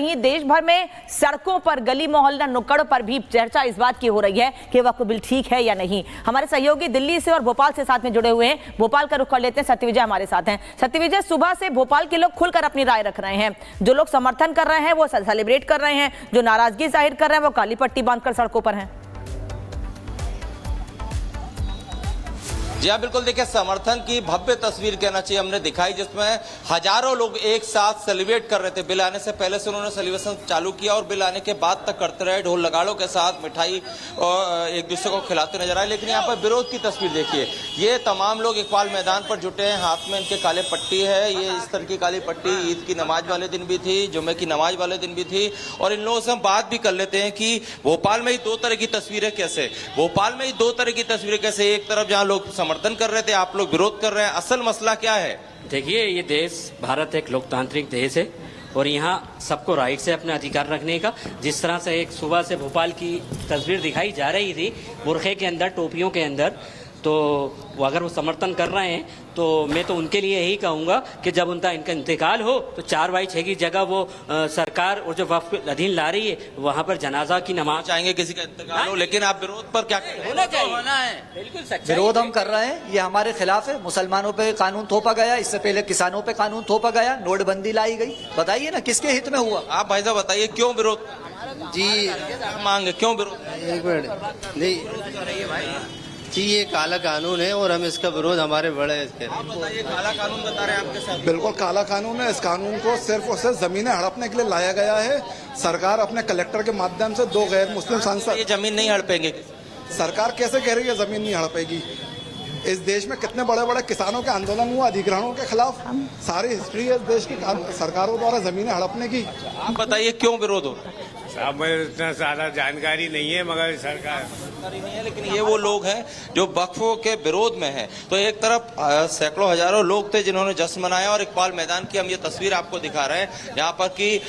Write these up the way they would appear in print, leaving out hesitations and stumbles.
वहीं देश भर में सड़कों पर, गली मोहल्ला, नुक्कड़ पर भी चर्चा इस बात की हो रही है कि वक्फ बिल ठीक है या नहीं। हमारे सहयोगी दिल्ली से और भोपाल से साथ में जुड़े हुए हैं। भोपाल का रुख कर लेते हैं, सत्यविजय हमारे साथ हैं। सत्यविजय, सुबह से भोपाल के लोग खुलकर अपनी राय रख रहे हैं। जो लोग समर्थन कर रहे हैं वो सेलिब्रेट कर रहे हैं, जो नाराजगी जाहिर कर रहे हैं वो काली पट्टी बांधकर सड़कों पर हैं। जी हाँ, बिल्कुल। देखिए, समर्थन की भव्य तस्वीर कहना चाहिए हमने दिखाई, जिसमें हजारों लोग एक साथ सेलिब्रेट कर रहे थे। बिल आने से पहले से उन्होंने सेलिब्रेशन चालू किया और बिल आने के बाद तक करते रहे। ढोल नगाड़ों के साथ मिठाई और एक दूसरे को खिलाते नजर आए। लेकिन यहाँ पर विरोध की तस्वीर देखिए, ये तमाम लोग इकबाल मैदान पर जुटे हैं। हाथ में इनके काले पट्टी है। ये इस तरह की काली पट्टी ईद की नमाज वाले दिन भी थी, जुम्मे की नमाज वाले दिन भी थी। और इन लोगों से हम बात भी कर लेते हैं कि भोपाल में ही दो तरह की तस्वीरें कैसे, भोपाल में ही दो तरह की तस्वीरें कैसे, एक तरफ जहाँ लोग समर्थन कर रहे थे, आप लोग विरोध कर रहे हैं। असल मसला क्या है? देखिए, ये देश भारत एक लोकतांत्रिक देश है और यहाँ सबको राइट से अपने अधिकार रखने का, जिस तरह से एक सुबह से भोपाल की तस्वीर दिखाई जा रही थी बुरखे के अंदर, टोपियों के अंदर, तो वो अगर वो समर्थन कर रहे हैं तो मैं तो उनके लिए यही कहूँगा कि जब उनका इनका इंतकाल हो तो 4/6 की जगह वो सरकार और जो वक्फ अधीन ला रही है वहाँ पर जनाजा की नमाज चाहेंगे किसी का इंतकाल हो, लेकिन आप विरोध पर क्या होना चाहिए? बिल्कुल विरोध हम कर रहे हैं, ये हमारे खिलाफ है। मुसलमानों पे कानून थोपा गया, इससे पहले किसानों पे कानून थोपा गया, नोटबंदी लाई गई। बताइए ना किसके हित में हुआ? आप भाई साहब बताइए, क्यों विरोध जी मांगे, क्यों विरोध? एक मिनट नहीं जी, ये काला कानून है और हम इसका विरोध हमारे बड़े आप बताइए, काला कानून बता रहे हैं आपके साथ? बिल्कुल काला कानून है। इस कानून को सिर्फ और सिर्फ जमीनें हड़पने के लिए लाया गया है। सरकार अपने कलेक्टर के माध्यम से 2 गैर मुस्लिम सांसद, ये जमीन नहीं हड़पेंगे। सरकार कैसे कह रही है जमीन नहीं हड़पेगी? इस देश में कितने बड़े बड़े किसानों के आंदोलन हुआ अधिग्रहणों के खिलाफ। सारी हिस्ट्री है इस देश की सरकारों द्वारा जमीनें हड़पने की। आप बताइए, क्यों विरोध हो? साहब, मुझे इतना ज्यादा जानकारी नहीं है, मगर सरकार नहीं है। लेकिन ये वो लोग हैं जो वक्फ के विरोध में हैं। तो एक तरफ सैकड़ों हजारों लोग थे जिन्होंने जश्न मनाया और इकबाल मैदान की हम ये तस्वीर आपको दिखा रहे हैं, यहाँ पर कि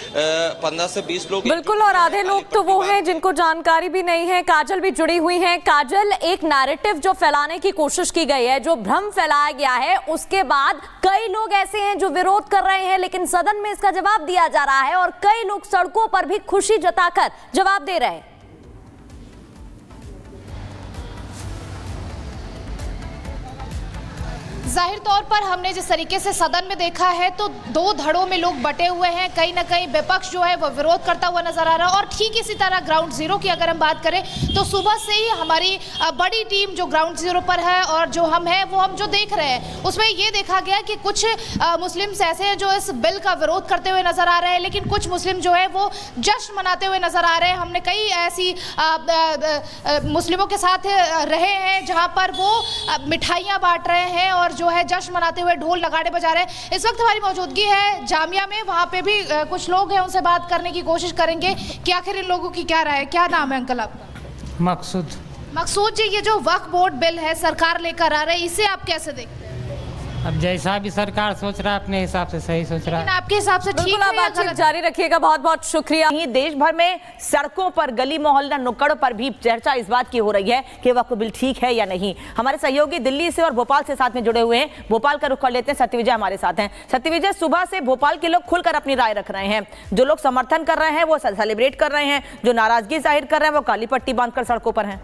15 से 20 लोग बिल्कुल, और आधे लोग तो वो हैं जिनको जानकारी भी नहीं है। काजल भी जुड़ी हुई है। काजल, एक नैरेटिव जो फैलाने की कोशिश की गई है, जो भ्रम फैलाया गया है, उसके बाद कई लोग ऐसे हैं जो विरोध कर रहे हैं, लेकिन सदन में इसका जवाब दिया जा रहा है और कई लोग सड़कों पर भी खुशी जताकर जवाब दे रहे हैं। जाहिर तौर पर हमने जिस तरीके से सदन में देखा है तो 2 धड़ों में लोग बटे हुए हैं। कहीं ना कहीं विपक्ष जो है वो विरोध करता हुआ नजर आ रहा है और ठीक इसी तरह ग्राउंड जीरो की अगर हम बात करें तो सुबह से ही हमारी बड़ी टीम जो ग्राउंड जीरो पर है और जो हम हैं वो हम जो देख रहे हैं उसमें ये देखा गया कि कुछ मुस्लिम्स ऐसे हैं जो इस बिल का विरोध करते हुए नजर आ रहे हैं, लेकिन कुछ मुस्लिम जो है वो जश्न मनाते हुए नजर आ रहे हैं। हमने कई ऐसी मुस्लिमों के साथ रहे हैं जहाँ पर वो मिठाइयाँ बांट रहे हैं और जो है जश्न मनाते हुए ढोल नगाड़े बजा रहे हैं। इस वक्त हमारी मौजूदगी है जामिया में, वहाँ पे भी कुछ लोग हैं, उनसे बात करने की कोशिश करेंगे कि आखिर इन लोगों की क्या राय है। क्या नाम है अंकल आपका? मकसूद जी, ये जो वक्फ बोर्ड बिल है सरकार लेकर आ रही है, इसे आप कैसे देखते हैं? अब जैसा भी सरकार सोच रहा है अपने हिसाब से सही सोच रहा है। आपके हिसाब से ठीक है? बातचीत जारी रखिएगा, बहुत बहुत शुक्रिया। देश भर में सड़कों पर, गली मोहल्ला, नुक्कड़ पर भी चर्चा इस बात की हो रही है कि वक्फ बिल ठीक है या नहीं। हमारे सहयोगी दिल्ली से और भोपाल से साथ में जुड़े हुए हैं। भोपाल का रुख कर लेते हैं, सत्यविजय हमारे साथ हैं। सत्यविजय, सुबह से भोपाल के लोग खुलकर अपनी राय रख रहे हैं। जो लोग समर्थन कर रहे हैं वो सेलिब्रेट कर रहे हैं, जो नाराजगी जाहिर कर रहे हैं वो काली पट्टी बांधकर सड़कों पर हैं।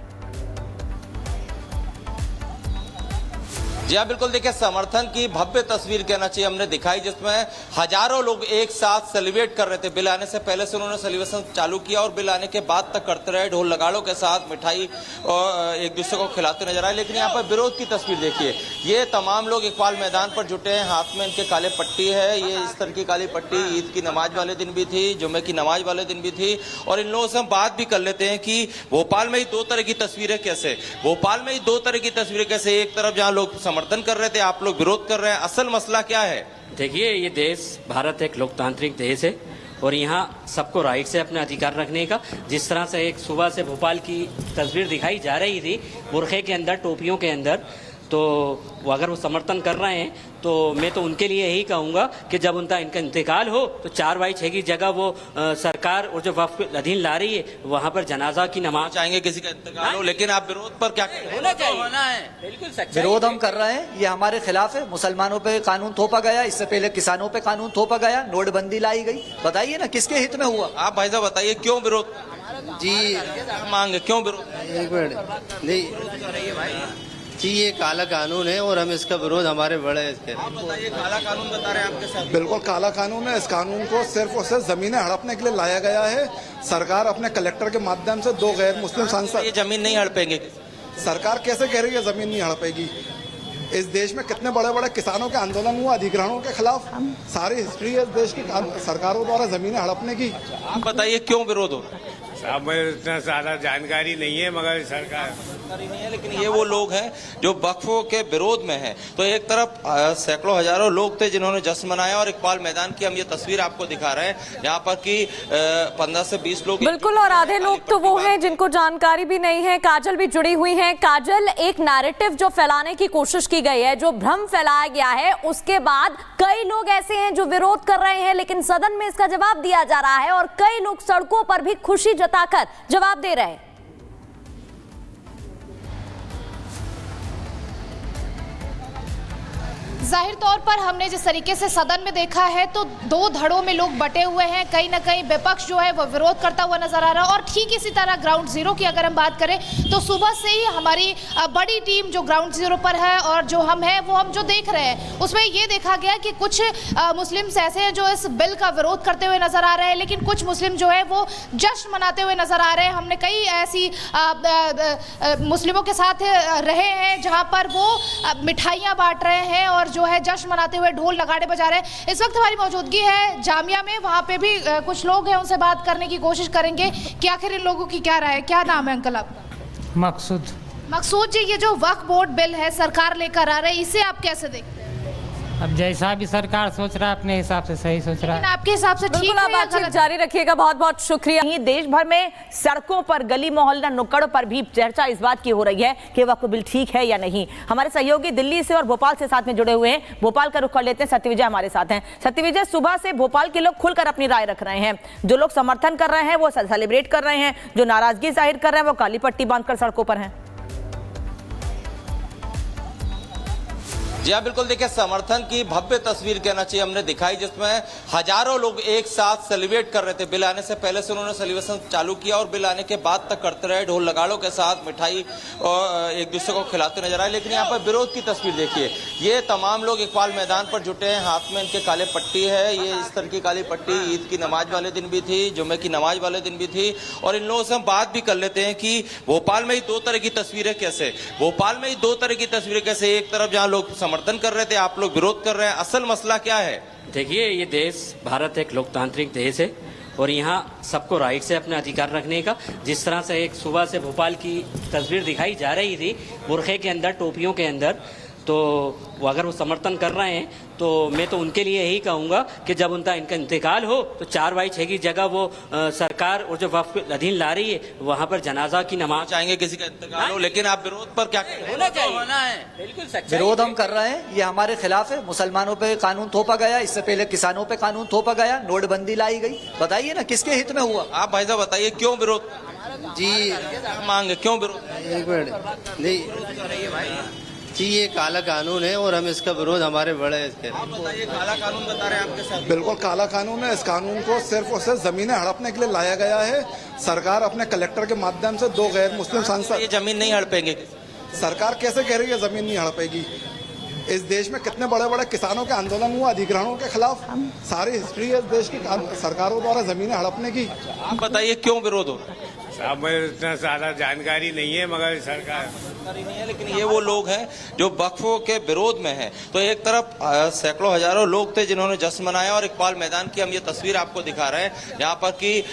जी हाँ, बिल्कुल। देखिए, समर्थन की भव्य तस्वीर कहना चाहिए हमने दिखाई, जिसमें हजारों लोग एक साथ सेलिब्रेट कर रहे थे। बिल आने से पहले से उन्होंने सेलिब्रेशन चालू किया और बिल आने के बाद तक करते रहे। ढोल नगाड़ों के साथ मिठाई और एक दूसरे को खिलाते नजर आए। लेकिन यहाँ पर विरोध की तस्वीर देखिए, ये तमाम लोग इकबाल मैदान पर जुटे हैं। हाथ में इनके काले पट्टी है। ये इस तरह की काली पट्टी ईद की नमाज वाले दिन भी थी, जुम्मे की नमाज वाले दिन भी थी। और इन लोगों से हम बात भी कर लेते हैं कि भोपाल में ही दो तरह की तस्वीरें कैसे, भोपाल में ही दो तरह की तस्वीरें कैसे, एक तरफ जहाँ लोग समर्थन कर रहे थे, आप लोग विरोध कर रहे हैं। असल मसला क्या है? देखिए, ये देश भारत एक लोकतांत्रिक देश है और यहाँ सबको राइट से अपने अधिकार रखने का, जिस तरह से एक सुबह से भोपाल की तस्वीर दिखाई जा रही थी बुरखे के अंदर, टोपियों के अंदर, तो वो अगर वो समर्थन कर रहे हैं तो मैं तो उनके लिए यही कहूँगा कि जब उनका इनका इंतकाल हो तो 4/6 की जगह वो सरकार और जो वक्फ अधीन ला रही है वहाँ पर जनाजा की नमाज चाहेंगे किसी का इंतकाल हो, लेकिन आप विरोध पर क्या कहेंगे? होना चाहिए, बिल्कुल सच्चाई विरोध हम कर रहे हैं, ये हमारे खिलाफ है। मुसलमानों पे कानून थोपा गया, इससे पहले किसानों पे कानून थोपा गया, नोटबंदी लाई गई। बताइए ना किसके हित में हुआ? आप भाई साहब बताइए क्यों विरोध जी मांगे, क्यों विरोध? एक मिनट नहीं जी, ये काला कानून है और हम इसका विरोध हमारे बड़े बताइए, काला कानून बता रहे हैं आपके साथ। बिल्कुल काला कानून है। इस कानून को सिर्फ और सिर्फ जमीनें हड़पने के लिए लाया गया है। सरकार अपने कलेक्टर के माध्यम से 2 गैर मुस्लिम सांसद, ये जमीन नहीं हड़पेंगे। सरकार कैसे कह रही है जमीन नहीं हड़पेगी? इस देश में कितने बड़े बड़े किसानों के आंदोलन हुआ अधिग्रहणों के खिलाफ। सारी हिस्ट्री है इस देश की सरकारों द्वारा जमीनें हड़पने की। आप बताइए क्यों विरोध हो? साहब मुझे इतना ज़्यादा जानकारी नहीं है, मगर सरकार नहीं है, लेकिन ये वो लोग हैं जो वक्फों के विरोध में हैं। तो एक तरफ सैकड़ों हजारों लोग थे जिन्होंने जश्न मनाया, और इकबाल मैदान की हम ये तस्वीर आपको दिखा रहे हैं यहाँ पर कि 15 से 20 लोग बिल्कुल, और आधे लोग तो वो हैं जिनको जानकारी भी नहीं है। काजल भी जुड़ी हुई है। काजल, एक नैरेटिव जो फैलाने की कोशिश की गई है, जो भ्रम फैलाया गया है, उसके बाद कई लोग ऐसे हैं जो विरोध कर रहे हैं, लेकिन सदन में इसका जवाब दिया जा रहा है और कई लोग सड़कों पर भी खुशी जताकर जवाब दे रहे हैं। जाहिर तौर पर हमने जिस तरीके से सदन में देखा है तो 2 धड़ों में लोग बटे हुए हैं। कहीं ना कहीं विपक्ष जो है वो विरोध करता हुआ नजर आ रहा है, और ठीक इसी तरह ग्राउंड जीरो की अगर हम बात करें तो सुबह से ही हमारी बड़ी टीम जो ग्राउंड जीरो पर है और जो हम हैं वो हम जो देख रहे हैं उसमें ये देखा गया कि कुछ मुस्लिम्स ऐसे हैं जो इस बिल का विरोध करते हुए नजर आ रहे हैं, लेकिन कुछ मुस्लिम जो है वो जश्न मनाते हुए नजर आ रहे हैं। हमने कई ऐसी मुस्लिमों के साथ रहे हैं जहाँ पर वो मिठाइयाँ बांट रहे हैं और जो है जश्न मनाते हुए ढोल नगाड़े बजा रहे हैं। इस वक्त हमारी मौजूदगी है जामिया में, वहां पे भी कुछ लोग हैं, उनसे बात करने की कोशिश करेंगे कि आखिर इन लोगों की क्या राय है। क्या नाम है अंकल आपका? मकसूद जी, ये जो वक्फ बोर्ड बिल है सरकार लेकर आ रही है, इसे आप कैसे देखते हैं? अब जैसा भी सरकार सोच रहा है अपने हिसाब से सही सोच रहा है। आपके हिसाब से ठीक है? बातचीत जारी रखिएगा, बहुत बहुत शुक्रिया। देश भर में सड़कों पर, गली मोहल्ला, नुक्कड़ पर भी चर्चा इस बात की हो रही है कि वक्फ बिल ठीक है या नहीं। हमारे सहयोगी दिल्ली से और भोपाल से साथ में जुड़े हुए हैं। भोपाल का रुख कर लेते हैं, सत्यविजय हमारे साथ हैं। सत्यविजय, सुबह से भोपाल के लोग खुलकर अपनी राय रख रहे हैं। जो लोग समर्थन कर रहे हैं वो सेलिब्रेट कर रहे हैं, जो नाराजगी जाहिर कर रहे हैं वो काली पट्टी बांधकर सड़कों पर हैं। जी हाँ, बिल्कुल देखिए, समर्थन की भव्य तस्वीर कहना चाहिए हमने दिखाई, जिसमें हजारों लोग एक साथ सेलिब्रेट कर रहे थे। बिल आने से पहले से उन्होंने सेलिब्रेशन चालू किया और बिल आने के बाद तक करते रहे, ढोल नगाड़ों के साथ मिठाई और एक दूसरे को खिलाते नजर आए। लेकिन यहाँ पर विरोध की तस्वीर देखिए, ये तमाम लोग इकबाल मैदान पर जुटे हैं, हाथ में इनके काले पट्टी है। ये इस तरह की काली पट्टी ईद की नमाज वाले दिन भी थी, जुम्मे की नमाज वाले दिन भी थी। और इन लोगों से हम बात भी कर लेते हैं कि भोपाल में ही 2 तरह की तस्वीरें कैसे, भोपाल में ही 2 तरह की तस्वीरें कैसे। एक तरफ जहाँ लोग समर्थन कर रहे थे, आप लोग विरोध कर रहे हैं, असल मसला क्या है? देखिए, ये देश भारत एक लोकतांत्रिक देश है और यहाँ सबको राइट है अपने अधिकार रखने का। जिस तरह से एक सुबह से भोपाल की तस्वीर दिखाई जा रही थी बुरखे के अंदर, टोपियों के अंदर, तो वो अगर वो समर्थन कर रहे हैं तो मैं तो उनके लिए यही कहूँगा कि जब उनका इनका इंतकाल हो तो 4/6 की जगह वो सरकार और जो वक्फ अधीन ला रही है वहाँ पर जनाजा की नमाज चाहेंगे किसी का इंतकाल हो, लेकिन आप विरोध पर क्या कहेंगे? होना चाहिए, बिल्कुल सच्चाई विरोध हम कर रहे हैं, ये हमारे खिलाफ है। मुसलमानों पे कानून थोपा गया, इससे पहले किसानों पे कानून थोपा गया, नोटबंदी लाई गई। बताइए ना किसके हित में हुआ? आप भाई साहब बताइए क्यों विरोध जी मांगे, क्यों विरोध? एक मिनट नहीं जी, ये काला कानून है और हम इसका विरोध हमारे बड़े आप बताइए, काला कानून बता रहे हैं आपके साथ। बिल्कुल काला कानून है। इस कानून को सिर्फ और सिर्फ जमीनें हड़पने के लिए लाया गया है। सरकार अपने कलेक्टर के माध्यम से 2 गैर मुस्लिम सांसद, ये जमीन नहीं हड़पेंगे। सरकार कैसे कह रही है जमीन नहीं हड़पेगी? इस देश में कितने बड़े बड़े किसानों के आंदोलन हुआ अधिग्रहणों के खिलाफ। सारी हिस्ट्री है इस देश की सरकारों द्वारा जमीनें हड़पने की। आप बताइए क्यों विरोध हो? साहब मुझे इतना ज़्यादा जानकारी नहीं है, मगर सरकार नहीं है, लेकिन ये वो लोग हैं जो वक्फों के विरोध में हैं। तो एक तरफ सैकड़ों हजारों लोग थे जिन्होंने जश्न मनाया, और इकबाल मैदान की हम ये तस्वीर आपको दिखा रहे हैं यहाँ पर कि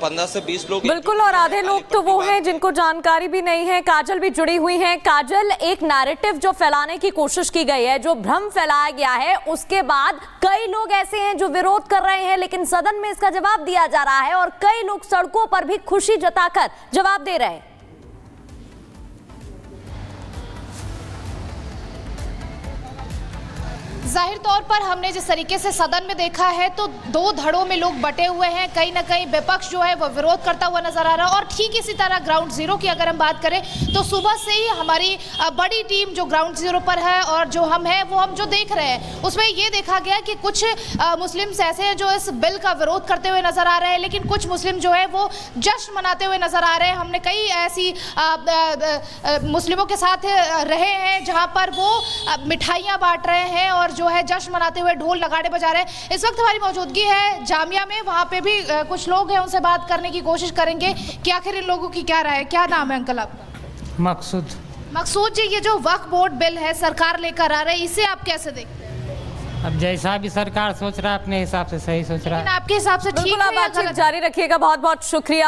15 से 20 लोग बिल्कुल, और आधे लोग तो वो हैं जिनको जानकारी भी नहीं है। काजल भी जुड़ी हुई है। काजल, एक नैरेटिव जो फैलाने की कोशिश की गई है, जो भ्रम फैलाया गया है, उसके बाद कई लोग ऐसे हैं जो विरोध कर रहे हैं, लेकिन सदन में इसका जवाब दिया जा रहा है और कई लोग सड़कों पर भी खुशी जताकर जवाब दे रहे हैं। जाहिर तौर पर हमने जिस तरीके से सदन में देखा है तो दो धड़ों में लोग बटे हुए हैं। कहीं ना कहीं विपक्ष जो है वो विरोध करता हुआ नजर आ रहा है और ठीक इसी तरह ग्राउंड जीरो की अगर हम बात करें तो सुबह से ही हमारी बड़ी टीम जो ग्राउंड जीरो पर है और जो हम हैं वो हम जो देख रहे हैं उसमें ये देखा गया कि कुछ मुस्लिम्स ऐसे हैं जो इस बिल का विरोध करते हुए नजर आ रहे हैं, लेकिन कुछ मुस्लिम जो है वो जश्न मनाते हुए नजर आ रहे हैं। हमने कई ऐसी मुस्लिमों के साथ रहे हैं जहां पर वो मिठाइयां बांट रहे हैं और जो है जश्न मनाते हुए ढोल नगाड़े बजा रहे हैं। इस वक्त हमारी मौजूदगी है जामिया में, वहां पे भी कुछ लोग हैं, उनसे बात करने की कोशिश करेंगे कि आखिर इन लोगों की क्या राय है। क्या नाम है अंकल आपका? मकसूद। मकसूद जी, ये जो वक्फ बोर्ड बिल है सरकार लेकर आ रही है, इसे आप कैसे देखते हैं? अब जैसा भी सरकार सोच रहा है अपने हिसाब से सही सोच रहा है। लेकिन आपके हिसाब से ठीक बिल्कुल, है आप या बातचीत गलत? जारी रखिएगा। बहुत बहुत शुक्रिया।